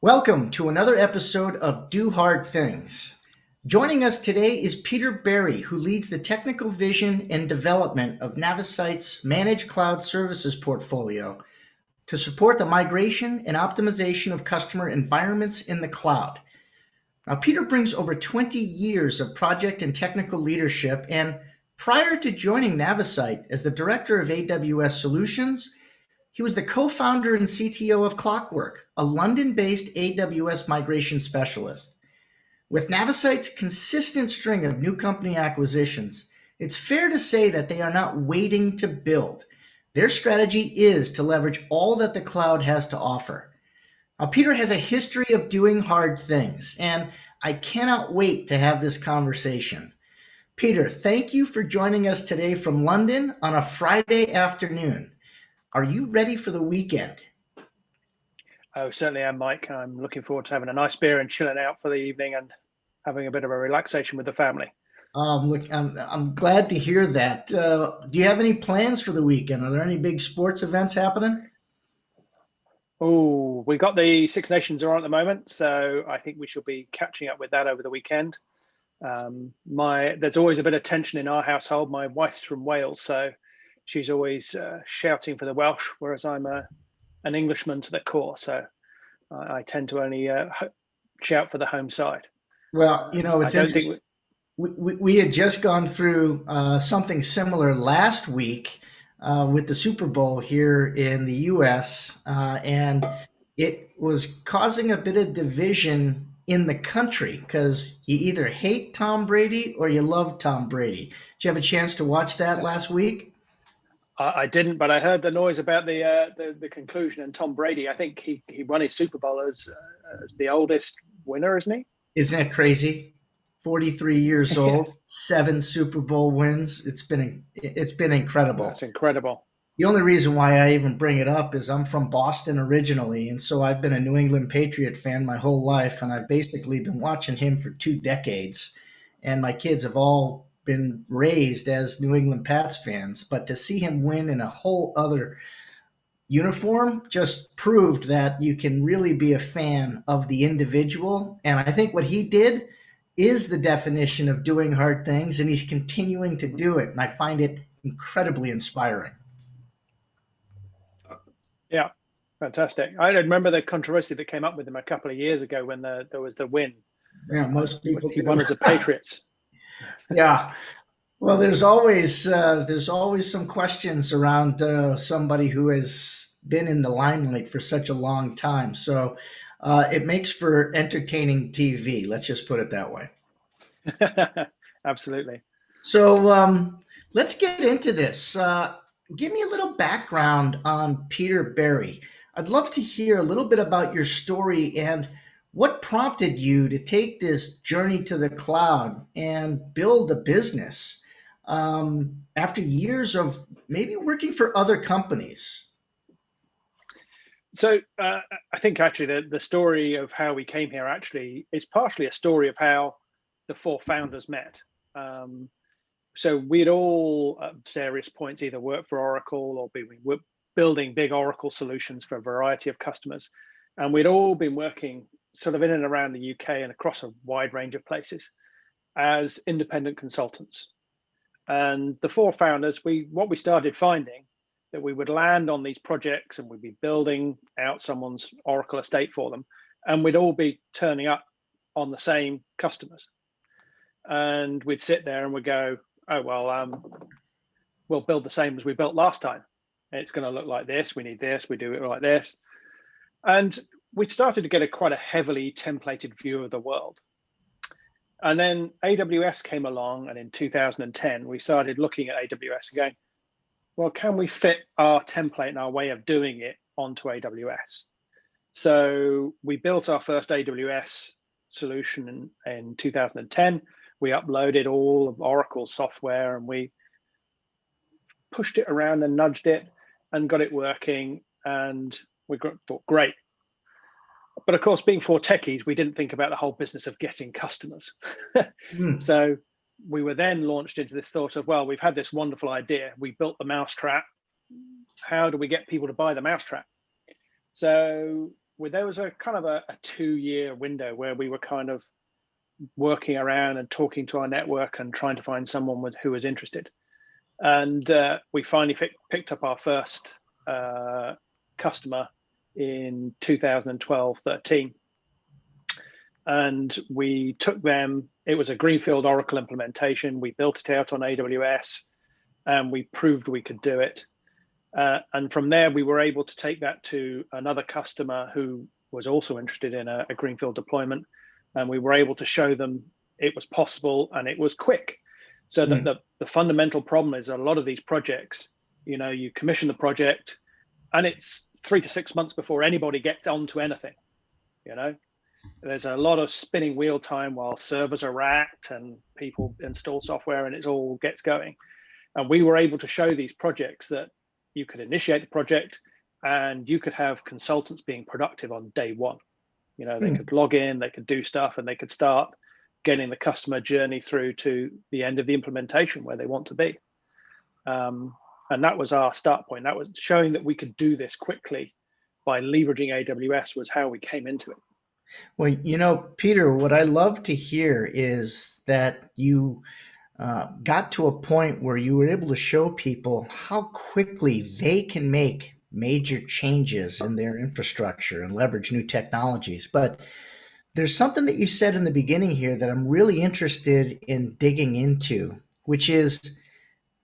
Welcome to another episode of Do Hard Things. Joining us today is Peter Berry, who leads the technical vision and development of Navisite's managed cloud services portfolio to support the migration and optimization of customer environments in the cloud. Now, Peter brings over 20 years of project and technical leadership, and prior to joining Navisite as the director of AWS Solutions, he was the co-founder and CTO of clckwrk, a London-based AWS migration specialist. With Navisite's consistent string of new company acquisitions, it's fair to say that they are not waiting to build. Their strategy is to leverage all that the cloud has to offer. Now, Peter has a history of doing hard things, and I cannot wait to have this conversation. Peter, thank you for joining us today from London on a Friday afternoon. Are you ready for the weekend? Oh, certainly am, Mike. I'm looking forward to having a nice beer and chilling out for the evening and having a bit of a relaxation with the family. I'm glad to hear that. Do you have any plans for the weekend? Are there any big sports events happening? Oh, we got the Six Nations on at the moment, so I think we should be catching up with that over the weekend. There's always a bit of tension in our household. My wife's from Wales, so she's always shouting for the Welsh, whereas I'm an Englishman to the core, so I tend to only shout for the home side. Well, it's interesting. We had just gone through something similar last week with the Super Bowl here in the US, and it was causing a bit of division in the country because you either hate Tom Brady or you love Tom Brady. Did you have a chance to watch that last week? I didn't, but I heard the noise about the conclusion. And Tom Brady, I think he won his Super Bowl as the oldest winner, isn't he? Isn't that crazy? 43 years old, Yes, 7 Super Bowl wins. It's been incredible. that's incredible. The only reason why I even bring it up is I'm from Boston originally, and so I've been a New England Patriot fan my whole life, and I've basically been watching him for 2 decades. And my kids have all been raised as New England Pats fans, but to see him win in a whole other uniform just proved that you can really be a fan of the individual. And I think what he did is the definition of doing hard things, and he's continuing to do it. And I find it incredibly inspiring. Yeah, fantastic. I remember the controversy that came up with him a couple of years ago when there was the win. Yeah, most people He do. won as a Patriots. Yeah. Well, there's always some questions around somebody who has been in the limelight for such a long time. So it makes for entertaining TV. Let's just put it that way. Absolutely. So let's get into this. Give me a little background on Peter Berry. I'd love to hear a little bit about your story and what prompted you to take this journey to the cloud and build a business after years of maybe working for other companies. So I think actually the story of how we came here actually is partially a story of how the four founders met. So we'd all at various points either worked for Oracle or we were building big Oracle solutions for a variety of customers. And we'd all been working sort of in and around the UK and across a wide range of places as independent consultants. And the four founders, what we started finding that we would land on these projects and we'd be building out someone's Oracle estate for them, and we'd all be turning up on the same customers. And we'd sit there and we'd go, oh, well, we'll build the same as we built last time. It's going to look like this. We need this. We do it like this. And we started to get quite a heavily templated view of the world. And then AWS came along, and in 2010, we started looking at AWS and going, well, can we fit our template and our way of doing it onto AWS? So we built our first AWS solution in 2010. We uploaded all of Oracle's software and we pushed it around and nudged it and got it working. And we thought, great. But of course, being four techies, we didn't think about the whole business of getting customers. So we were then launched into this thought of, well, we've had this wonderful idea. We built the mousetrap. How do we get people to buy the mousetrap? So there was a kind of a 2-year window where we were kind of working around and talking to our network and trying to find someone who was interested. And we finally picked up our first customer in 2012-13. And we took them, it was a greenfield Oracle implementation. We built it out on AWS and we proved we could do it. And from there, we were able to take that to another customer who was also interested in a greenfield deployment. And we were able to show them it was possible and it was quick. So the fundamental problem is a lot of these projects, you commission the project and it's 3 to 6 months before anybody gets onto anything. There's a lot of spinning wheel time while servers are racked and people install software and it all gets going. And we were able to show these projects that you could initiate the project and you could have consultants being productive on day one. They could log in, they could do stuff, and they could start getting the customer journey through to the end of the implementation where they want to be. And that was our start point. That was showing that we could do this quickly by leveraging AWS was how we came into it. Well, Peter, what I love to hear is that you got to a point where you were able to show people how quickly they can make major changes in their infrastructure and leverage new technologies. But there's something that you said in the beginning here that I'm really interested in digging into, which is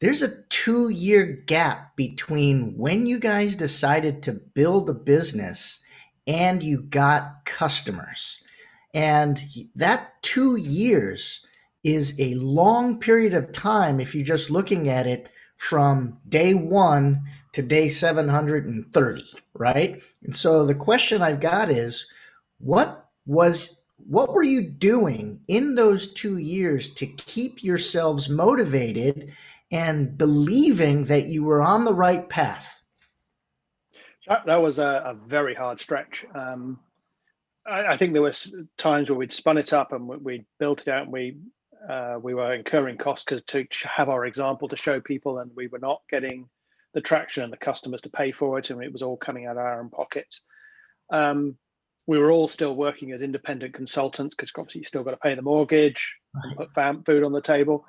there's a 2-year gap between when you guys decided to build a business and you got customers. And that 2 years is a long period of time if you're just looking at it from day 1 to day 730, right? And so the question I've got is, what were you doing in those 2 years to keep yourselves motivated and believing that you were on the right path? That was a very hard stretch. I think there was times where we'd spun it up and we built it out and we were incurring costs to have our example to show people, and we were not getting the traction and the customers to pay for it, and it was all coming out of our own pockets. We were all still working as independent consultants because obviously you still got to pay the mortgage and put food on the table.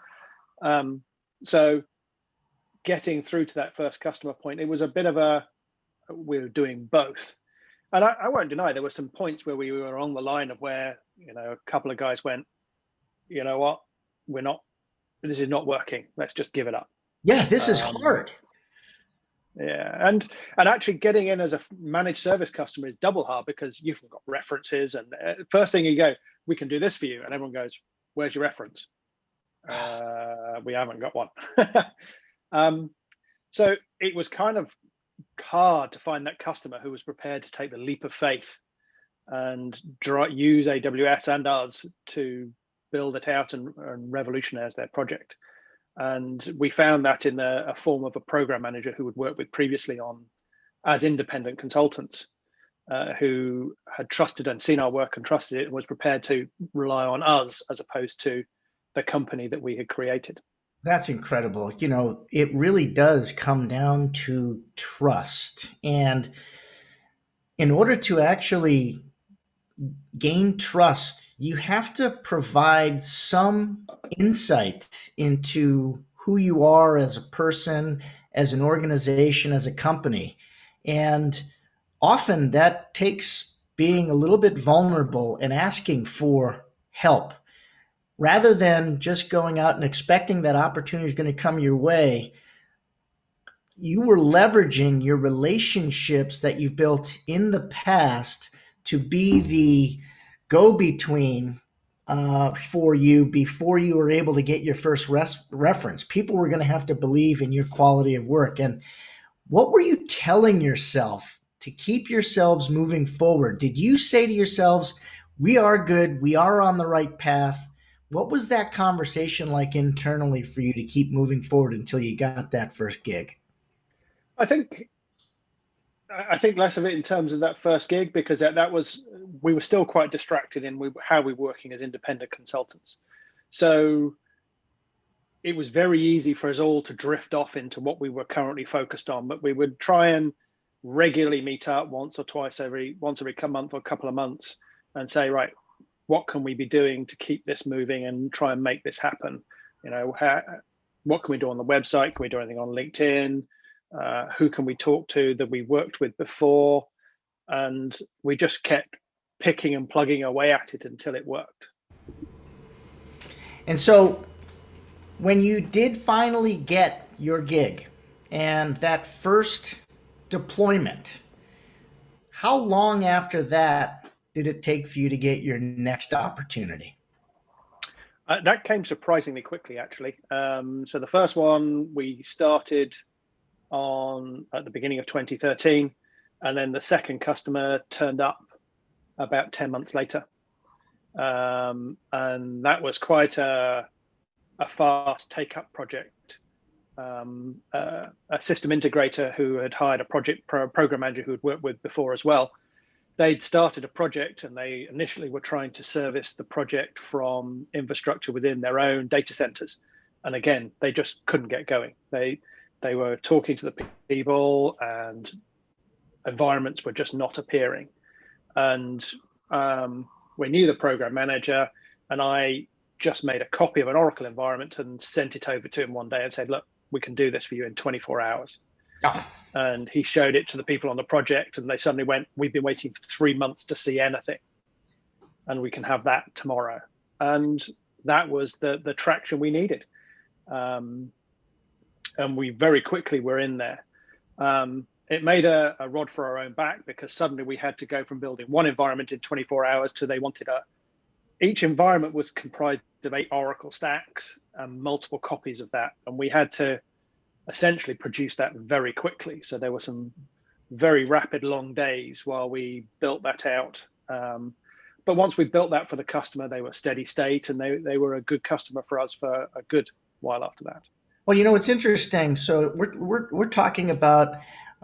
So getting through to that first customer point, it was a bit of we were doing both. And I won't deny there were some points where we were on the line of where, a couple of guys went, you know what, this is not working. Let's just give it up. Yeah, this is hard. Yeah, and actually getting in as a managed service customer is double hard because you've got references, and first thing you go, we can do this for you, and everyone goes, where's your reference? We haven't got one. So it was kind of hard to find that customer who was prepared to take the leap of faith and use AWS and us to build it out and revolutionize their project. And we found that in a form of a program manager who would work with previously as independent consultants who had trusted and seen our work and trusted it and was prepared to rely on us as opposed to the company that we had created. That's incredible. It really does come down to trust. And in order to actually gain trust, you have to provide some insight into who you are as a person, as an organization, as a company. And often that takes being a little bit vulnerable and asking for help. Rather than just going out and expecting that opportunity is going to come your way, you were leveraging your relationships that you've built in the past to be the go-between for you before you were able to get your first reference. People were going to have to believe in your quality of work. And what were you telling yourself to keep yourselves moving forward? Did you say to yourselves, we are good, we are on the right path? What was that conversation like internally for you to keep moving forward until you got that first gig? I think less of it in terms of that first gig, because we were still quite distracted in how we were working as independent consultants. So it was very easy for us all to drift off into what we were currently focused on, but we would try and regularly meet up once every month or a couple of months and say, right, what can we be doing to keep this moving and try and make this happen? What can we do on the website? Can we do anything on LinkedIn? Who can we talk to that we worked with before? And we just kept picking and plugging away at it until it worked. And so when you did finally get your gig and that first deployment, how long after that did it take for you to get your next opportunity? That came surprisingly quickly, actually. So the first one we started on at the beginning of 2013, and then the second customer turned up about 10 months later. And that was quite a fast take-up project. A system integrator who had hired a program manager who had worked with before as well. They'd started a project, and they initially were trying to service the project from infrastructure within their own data centers. And again, they just couldn't get going. They were talking to the people, and environments were just not appearing. And we knew the program manager, and I just made a copy of an Oracle environment and sent it over to him one day and said, look, we can do this for you in 24 hours. Oh. And he showed it to the people on the project, and they suddenly went, we've been waiting for 3 months to see anything, and we can have that tomorrow. And that was the traction we needed. And we very quickly were in there. It made a rod for our own back, because suddenly we had to go from building one environment in 24 hours to they wanted each environment was comprised of 8 Oracle stacks and multiple copies of that. And we had to essentially produce that very quickly. So there were some very rapid long days while we built that out. But once we built that for the customer, they were steady state, and they were a good customer for us for a good while after that. Well, it's interesting. So we're talking about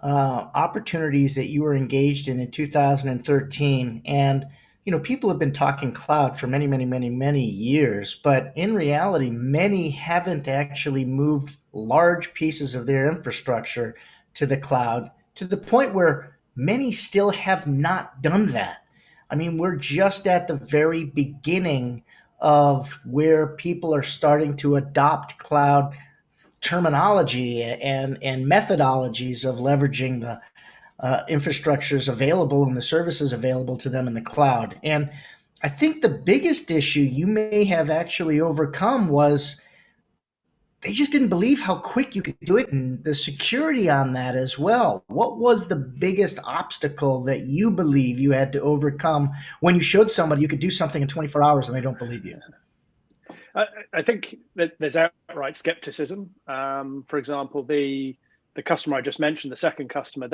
opportunities that you were engaged in 2013, and people have been talking cloud for many, many, many, many years, but in reality, many haven't actually moved large pieces of their infrastructure to the cloud, to the point where many still have not done that. I mean, we're just at the very beginning of where people are starting to adopt cloud terminology and methodologies of leveraging the infrastructures available and the services available to them in the cloud. And I think the biggest issue you may have actually overcome was they just didn't believe how quick you could do it, and the security on that as well. What was the biggest obstacle that you believe you had to overcome when you showed somebody you could do something in 24 hours and they don't believe you? I think that there's outright skepticism. For example, the customer I just mentioned, the second customer,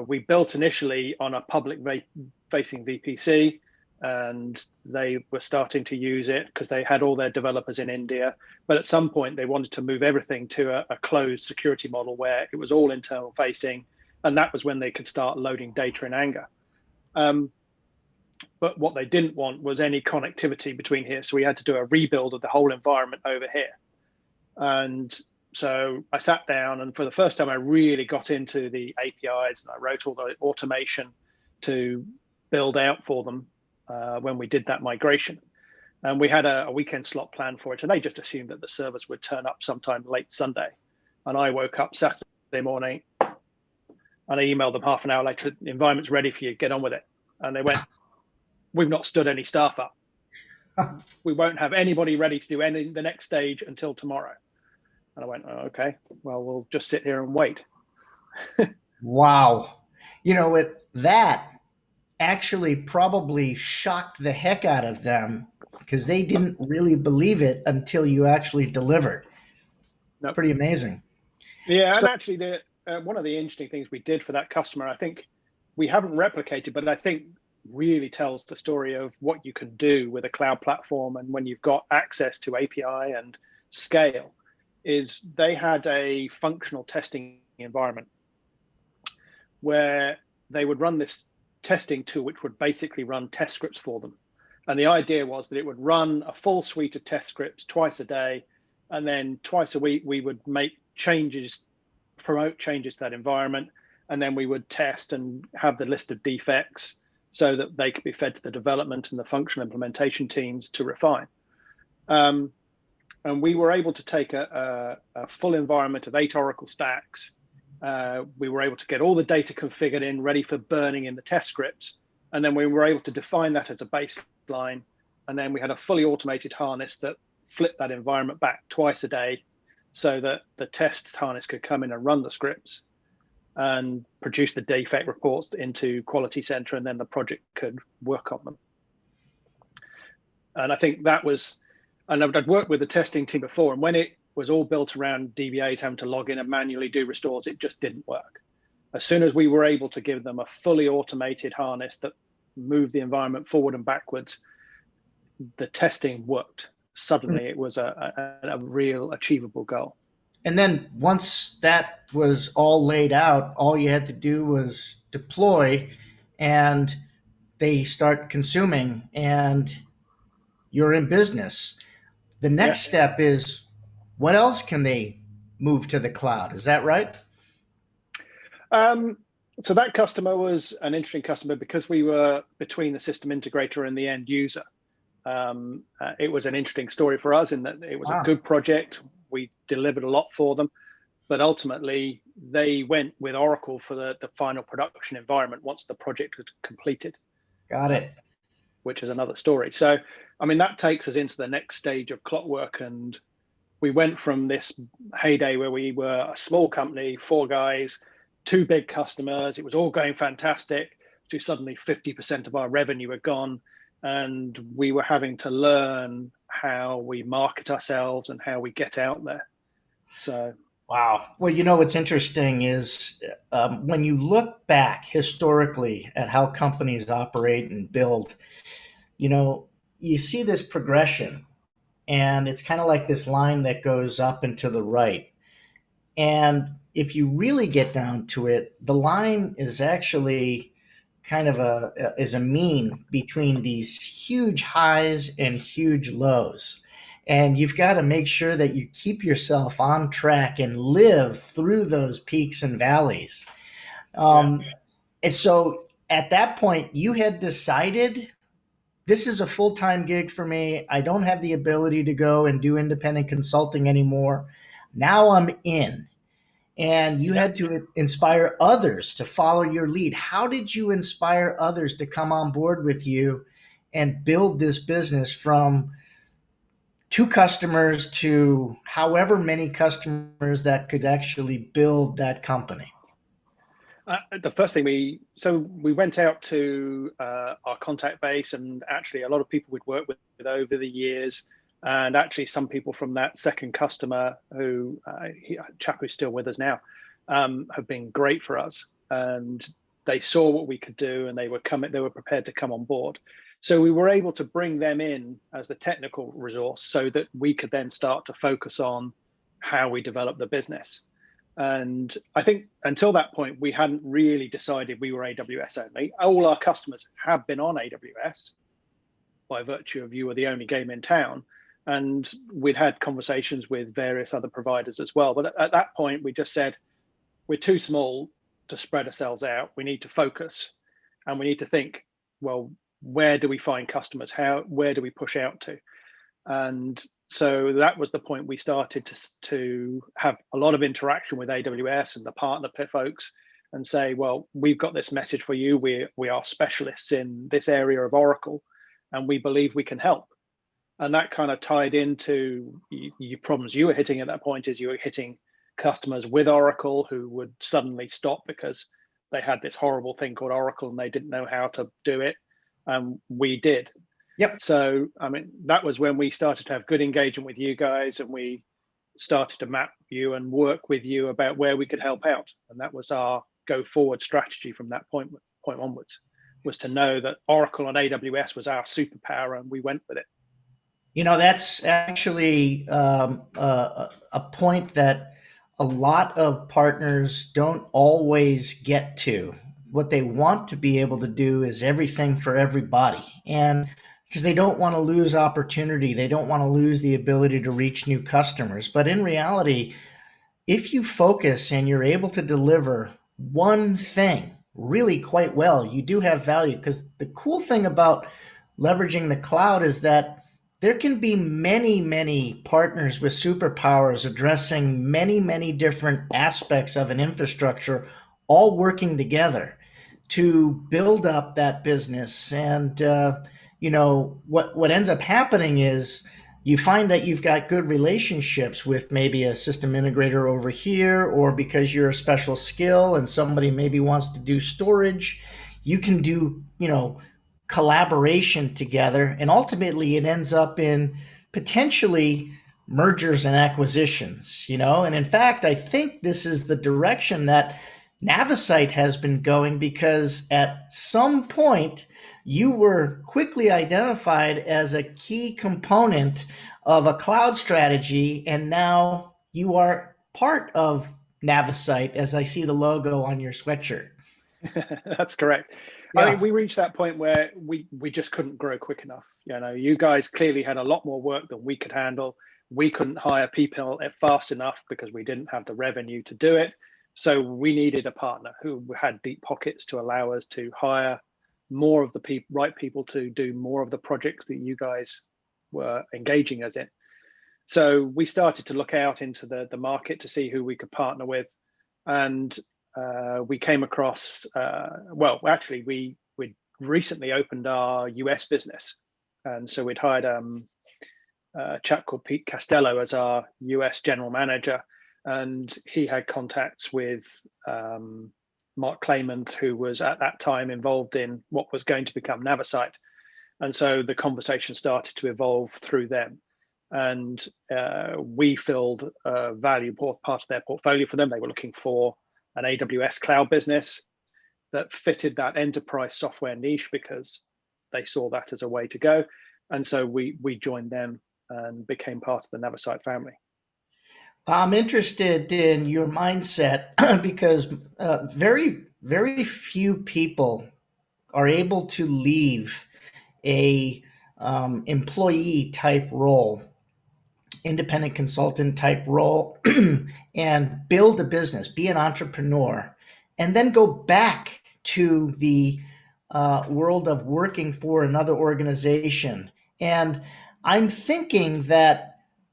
we built initially on a public-facing VPC, and they were starting to use it because they had all their developers in India. But at some point, they wanted to move everything to a closed security model where it was all internal-facing, and that was when they could start loading data in anger. But what they didn't want was any connectivity between here. So we had to do a rebuild of the whole environment over here. And so I sat down, and for the first time, I really got into the APIs, and I wrote all the automation to build out for them when we did that migration. And we had a weekend slot planned for it. And they just assumed that the servers would turn up sometime late Sunday. And I woke up Saturday morning, and I emailed them half an hour later, the environment's ready for you, get on with it. And they went, we've not stood any staff up. We won't have anybody ready to do the next stage until tomorrow. And I went, oh, okay, well, we'll just sit here and wait. Wow. That actually probably shocked the heck out of them, because they didn't really believe it until you actually delivered. Nope. Pretty amazing. Yeah, and actually, one of the interesting things we did for that customer, I think we haven't replicated, but I think really tells the story of what you can do with a cloud platform, and when you've got access to API and scale, is they had a functional testing environment where they would run this testing tool, which would basically run test scripts for them. And the idea was that it would run a full suite of test scripts twice a day, and then twice a week we would make changes, promote changes to that environment, and then we would test and have the list of defects so that they could be fed to the development and the functional implementation teams to refine. And we were able to take a full environment of 8 Oracle stacks. We were able to get all the data configured in, ready for burning in the test scripts. And then we were able to define that as a baseline. And then we had a fully automated harness that flipped that environment back twice a day so that the test harness could come in and run the scripts and produce the defect reports into Quality Center, and then the project could work on them. And I think that was, and I'd worked with the testing team before, and when it was all built around DBAs having to log in and manually do restores, it just didn't work. As soon as we were able to give them a fully automated harness that moved the environment forward and backwards, the testing worked. Suddenly it was a real achievable goal. And then once that was all laid out, all you had to do was deploy, and they start consuming, and you're in business. The next step is, what else can they move to the cloud? Is that right? So that customer was an interesting customer because we were between the system integrator and the end user. It was an interesting story for us in that it was a good project. We delivered a lot for them, but ultimately they went with Oracle for the final production environment once the project had completed. Got it. Which is another story. So, I mean, that takes us into the next stage of Clockwork. And we went from this heyday where we were a small company, 4 guys, 2 big customers. It was all going fantastic, to suddenly 50% of our revenue had gone. And we were having to learn how we market ourselves and how we get out there. So, wow. Well, you know, what's interesting is when you look back historically at how companies operate and build, you know, you see this progression, and it's kind of like this line that goes up and to the right. And if you really get down to it, the line is actually kind of a mean between these huge highs and huge lows. And you've got to make sure that you keep yourself on track and live through those peaks and valleys. And so at that point, you had decided, this is a full-time gig for me. I don't have the ability to go and do independent consulting anymore. Now I'm in. And you had to inspire others to follow your lead. How did you inspire others to come on board with you and build this business from 2 customers to however many customers that could actually build that company? The first thing we went out to our contact base, and actually a lot of people we'd worked with over the years. And actually some people from that second customer who, a chap who's still with us now, have been great for us. And they saw what we could do, and they were prepared to come on board. So we were able to bring them in as the technical resource so that we could then start to focus on how we develop the business. And I think until that point, we hadn't really decided we were AWS only. All our customers have been on AWS by virtue of you were the only game in town. And we'd had conversations with various other providers as well. But at that point, we just said, we're too small to spread ourselves out. We need to focus, and we need to think, well, where do we find customers? Where do we push out to? And so that was the point we started to have a lot of interaction with AWS and the partner folks and say, well, we've got this message for you. We are specialists in this area of Oracle, and we believe we can help. And that kind of tied into your problems you were hitting at that point, is you were hitting customers with Oracle who would suddenly stop because they had this horrible thing called Oracle and they didn't know how to do it. We did. Yep. So, I mean, that was when we started to have good engagement with you guys, and we started to map you and work with you about where we could help out. And that was our go forward strategy from that point onwards, was to know that Oracle and AWS was our superpower, and we went with it. You know, that's actually a point that a lot of partners don't always get to. What they want to be able to do is everything for everybody. And because they don't want to lose opportunity, they don't want to lose the ability to reach new customers. But in reality, if you focus and you're able to deliver one thing really quite well, you do have value. Because the cool thing about leveraging the cloud is that there can be many, many partners with superpowers addressing many, many different aspects of an infrastructure, all working together to build up that business. And what ends up happening is you find that you've got good relationships with maybe a system integrator over here, or because you're a special skill and somebody maybe wants to do storage, you can do collaboration together, and ultimately it ends up in potentially mergers and acquisitions. And in fact, I think this is the direction that Navisite has been going, because at some point you were quickly identified as a key component of a cloud strategy, and now you are part of Navisite, as I see the logo on your sweatshirt. That's correct. I Yeah. think we reached that point where we just couldn't grow quick enough. You guys clearly had a lot more work than we could handle. We couldn't hire people fast enough because we didn't have the revenue to do it. So we needed a partner who had deep pockets to allow us to hire more of the right people to do more of the projects that you guys were engaging us in. So we started to look out into the market to see who we could partner with. And we came across, actually, we recently opened our US business. And so we'd hired a chap called Pete Costello as our US general manager. And he had contacts with Mark Claymont, who was at that time involved in what was going to become Navisite. And so the conversation started to evolve through them. And we filled a valuable part of their portfolio for them. They were looking for an AWS cloud business that fitted that enterprise software niche because they saw that as a way to go. And so we joined them and became part of the Navisite family. I'm interested in your mindset because very, very few people are able to leave a employee type role, independent consultant type role, and build a business, be an entrepreneur, and then go back to the world of working for another organization. And I'm thinking that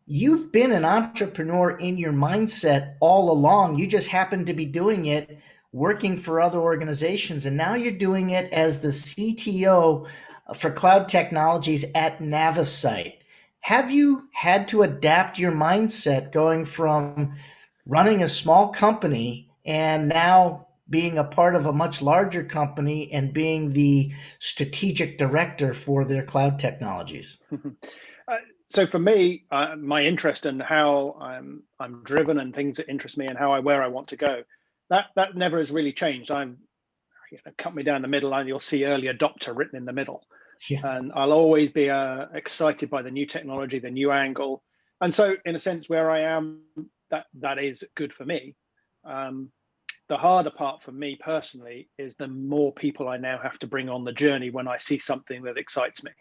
you've been an entrepreneur in your mindset all along. You just happen to be doing it working for other organizations. And now you're doing it as the CTO for cloud technologies at Navisite. Have you had to adapt your mindset going from running a small company and now being a part of a much larger company and being the strategic director for their cloud technologies? So for me, my interest in how I'm driven and things that interest me and where I want to go, that never has really changed. I'm cut me down the middle and you'll see early adopter written in the middle. Yeah. And I'll always be excited by the new technology, the new angle. And so in a sense where I am, that is good for me. The harder part for me personally is the more people I now have to bring on the journey when I see something that excites me.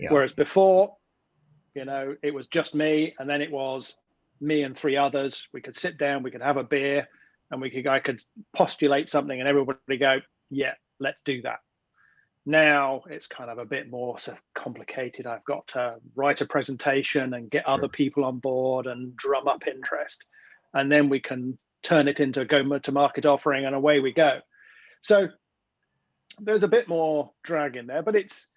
Yeah. Whereas before, it was just me, and then it was me and three others. We could sit down, we could have a beer, and I could postulate something and everybody go, yeah, let's do that. Now it's kind of a bit more complicated. I've got to write a presentation and get other people on board and drum up interest. And then we can turn it into a go-to-market offering and away we go. So there's a bit more drag in there, but it's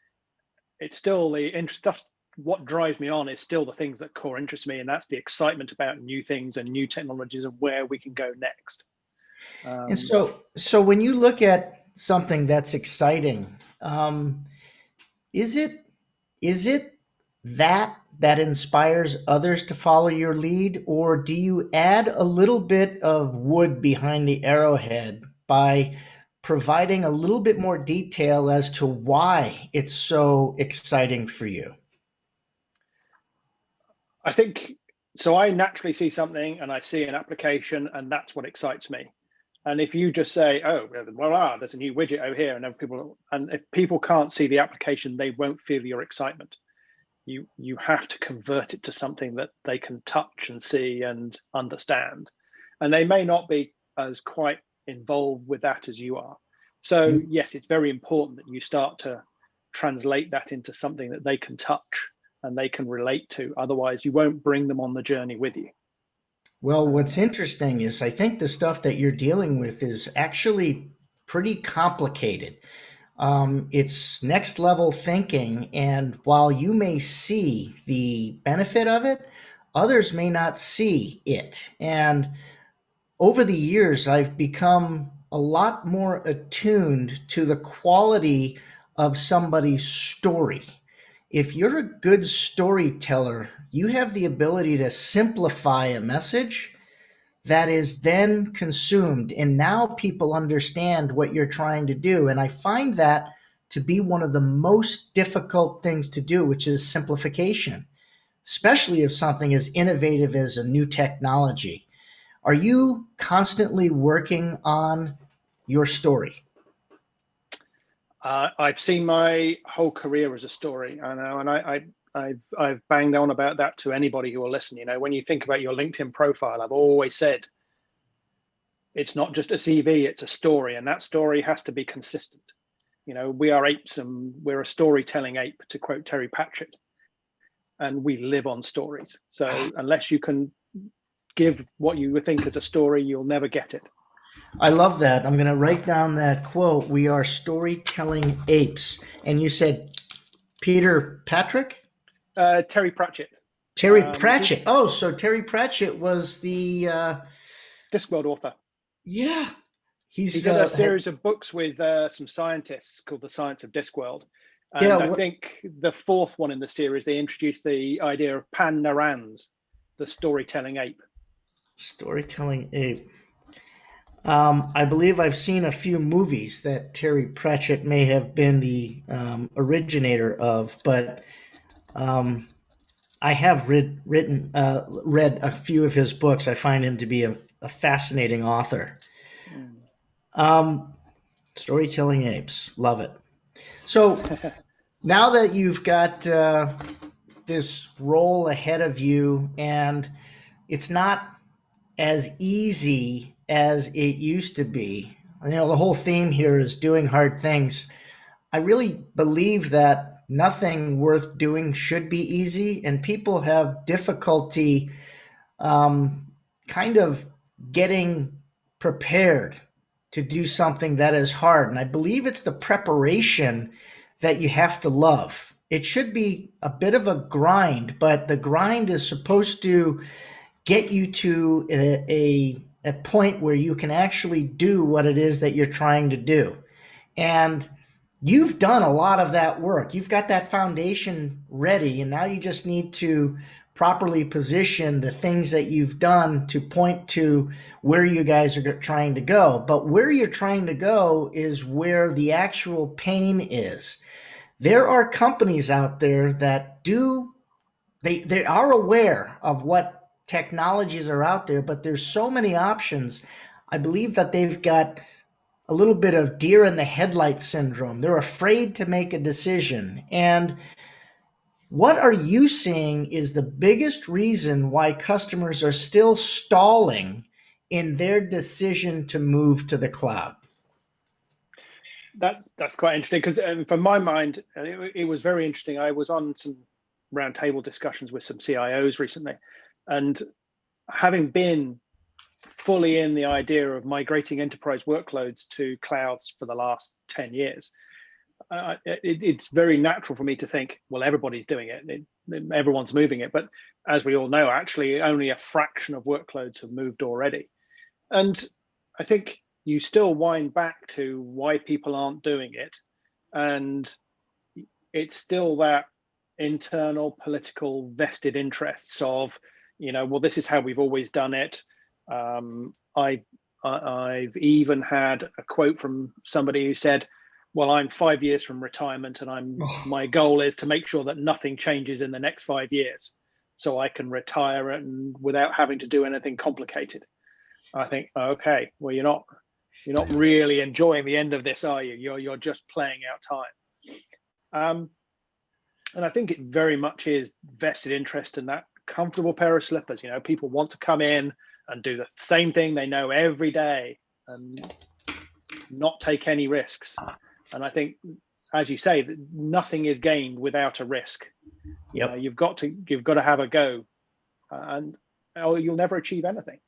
still the interest stuff. What drives me on is still the things that core interest me, and that's the excitement about new things and new technologies and where we can go next. And so when you look at something that's exciting, is it that inspires others to follow your lead, or do you add a little bit of wood behind the arrowhead by providing a little bit more detail as to why it's so exciting for you? I think so. I naturally see something and I see an application, and that's what excites me. And if you just say, "Oh, well, there's a new widget over here," and if people can't see the application, they won't feel your excitement. You have to convert it to something that they can touch and see and understand. And they may not be as quite involved with that as you are. So yes, it's very important that you start to translate that into something that they can touch and they can relate to. Otherwise, you won't bring them on the journey with you. Well, what's interesting is I think the stuff that you're dealing with is actually pretty complicated. It's next level thinking, and while you may see the benefit of it, others may not see it. And over the years, I've become a lot more attuned to the quality of somebody's story. If you're a good storyteller, you have the ability to simplify a message that is then consumed. And now people understand what you're trying to do. And I find that to be one of the most difficult things to do, which is simplification, especially if something as innovative as a new technology. Are you constantly working on your story? I've seen my whole career as a story, I know, and I've banged on about that to anybody who will listen. You know, when you think about your LinkedIn profile, I've always said it's not just a CV, it's a story, and that story has to be consistent. You know, we are apes and we're a storytelling ape, to quote Terry Pratchett, and we live on stories. So unless you can give what you think is a story, you'll never get it. I love that. I'm going to write down that quote. We are storytelling apes. And you said Peter Patrick? Terry Pratchett. Terry Pratchett. Oh, so Terry Pratchett was the Discworld author. Yeah, he did a series of books with some scientists called The Science of Discworld. And I think the fourth one in the series, they introduced the idea of Pan Narans, the storytelling ape. Storytelling ape. I believe I've seen a few movies that Terry Pratchett may have been the originator of, but I have read a few of his books. I find him to be a fascinating author. Storytelling apes, love it. So now that you've got this role ahead of you, and it's not as easy as it used to be. You know, the whole theme here is doing hard things. I really believe that nothing worth doing should be easy, and people have difficulty kind of getting prepared to do something that is hard. And I believe it's the preparation that you have to love. It should be a bit of a grind, but the grind is supposed to get you to a point where you can actually do what it is that you're trying to do. And you've done a lot of that work. You've got that foundation ready, and now you just need to properly position the things that you've done to point to where you guys are trying to go. But where you're trying to go is where the actual pain is. There are companies out there that they are aware of what technologies are out there, but there's so many options. I believe that they've got a little bit of deer in the headlight syndrome. They're afraid to make a decision. And what are you seeing is the biggest reason why customers are still stalling in their decision to move to the cloud? That's quite interesting, because from my mind, it was very interesting. I was on some roundtable discussions with some CIOs recently, and having been fully in the idea of migrating enterprise workloads to clouds for the last 10 years, it's very natural for me to think, well, everybody's doing it. Everyone's moving it. But as we all know, actually, only a fraction of workloads have moved already. And I think you still wind back to why people aren't doing it. And it's still that internal political vested interests of, you know, well, this is how we've always done it. I've even had a quote from somebody who said, well, I'm 5 years from retirement, and my goal is to make sure that nothing changes in the next 5 years, so I can retire and without having to do anything complicated. I think, okay, well, you're not really enjoying the end of this, are you? You're just playing out time. And I think it very much is vested interest in that comfortable pair of slippers. You know, people want to come in and do the same thing they know every day and not take any risks. And I think, as you say, that nothing is gained without a risk. Yep. You've got to have a go, and you'll never achieve anything.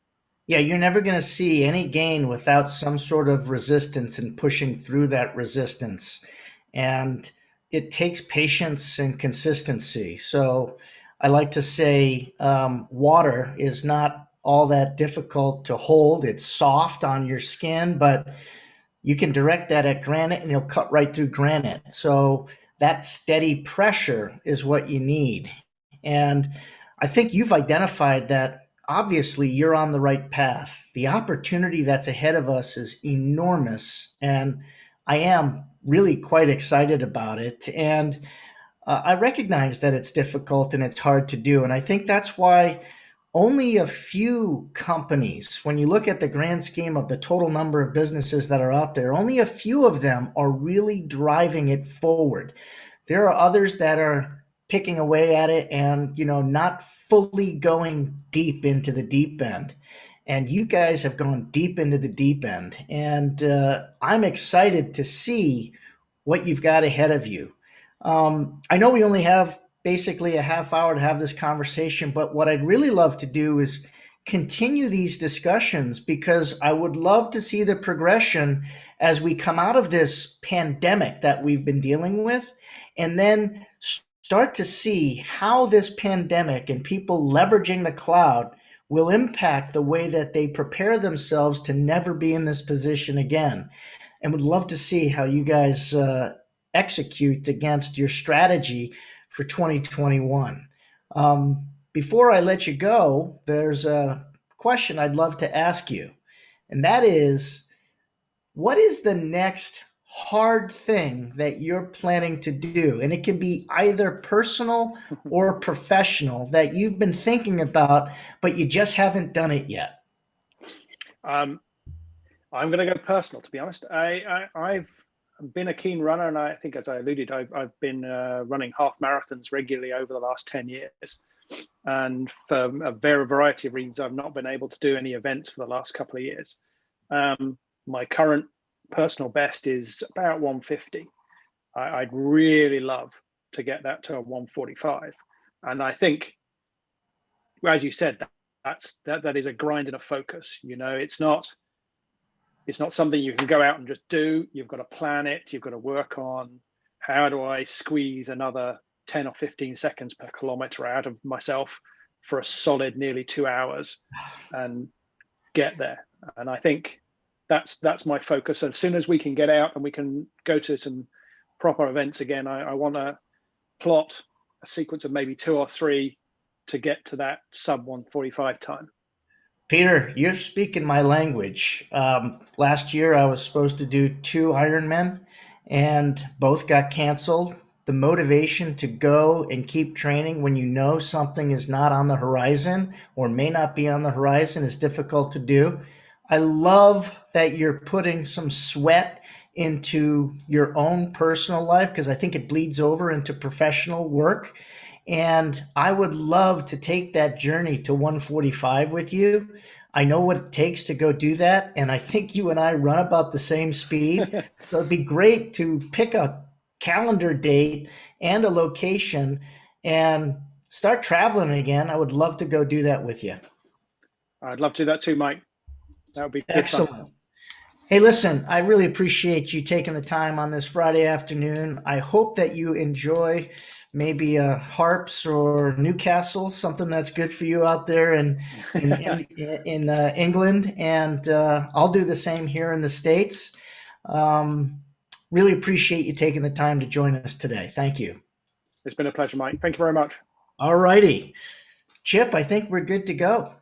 Yeah, you're never going to see any gain without some sort of resistance and pushing through that resistance. And it takes patience and consistency. So I like to say water is not all that difficult to hold. It's soft on your skin, but you can direct that at granite and it'll cut right through granite. So that steady pressure is what you need. And I think you've identified that obviously you're on the right path. The opportunity that's ahead of us is enormous. And I am really quite excited about it. And I recognize that it's difficult and it's hard to do. And I think that's why only a few companies, when you look at the grand scheme of the total number of businesses that are out there, only a few of them are really driving it forward. There are others that are picking away at it and, not fully going deep into the deep end. And you guys have gone deep into the deep end. And I'm excited to see what you've got ahead of you. I know we only have basically a half hour to have this conversation, but what I'd really love to do is continue these discussions because I would love to see the progression as we come out of this pandemic that we've been dealing with, and then start to see how this pandemic and people leveraging the cloud will impact the way that they prepare themselves to never be in this position again. And would love to see how you guys execute against your strategy for 2021. Before I let you go, there's a question I'd love to ask you, and that is, what is the next hard thing that you're planning to do? And it can be either personal or professional that you've been thinking about, but you just haven't done it yet. I'm going to go personal, to be honest. I've been a keen runner, and I think, as I alluded, I've been running half marathons regularly over the last 10 years. And for a variety of reasons, I've not been able to do any events for the last couple of years. My current personal best is about 150. I'd really love to get that to a 145. And I think, as you said, that is a grind and a focus. It's not something you can go out and just do. You've got to plan it. You've got to work on, how do I squeeze another 10 or 15 seconds per kilometer out of myself for a solid nearly 2 hours and get there. And I think that's my focus. As soon as we can get out and we can go to some proper events again, I want to plot a sequence of maybe 2 or 3 to get to that sub 145 time. Peter, you're speaking my language. Last year, I was supposed to do 2 Ironmen, and both got canceled. The motivation to go and keep training when you know something is not on the horizon or may not be on the horizon is difficult to do. I love that you're putting some sweat into your own personal life because I think it bleeds over into professional work. And I would love to take that journey to 145 with you. I know what it takes to go do that. And I think you and I run about the same speed. So it'd be great to pick a calendar date and a location and start traveling again. I would love to go do that with you. I'd love to do that too, Mike. That would be good Excellent. fun. Hey, listen, I really appreciate you taking the time on this Friday afternoon. I hope that you enjoy maybe Harps or Newcastle, something that's good for you out there in England. And I'll do the same here in the States. Really appreciate you taking the time to join us today. Thank you. It's been a pleasure, Mike. Thank you very much. All righty. Chip, I think we're good to go.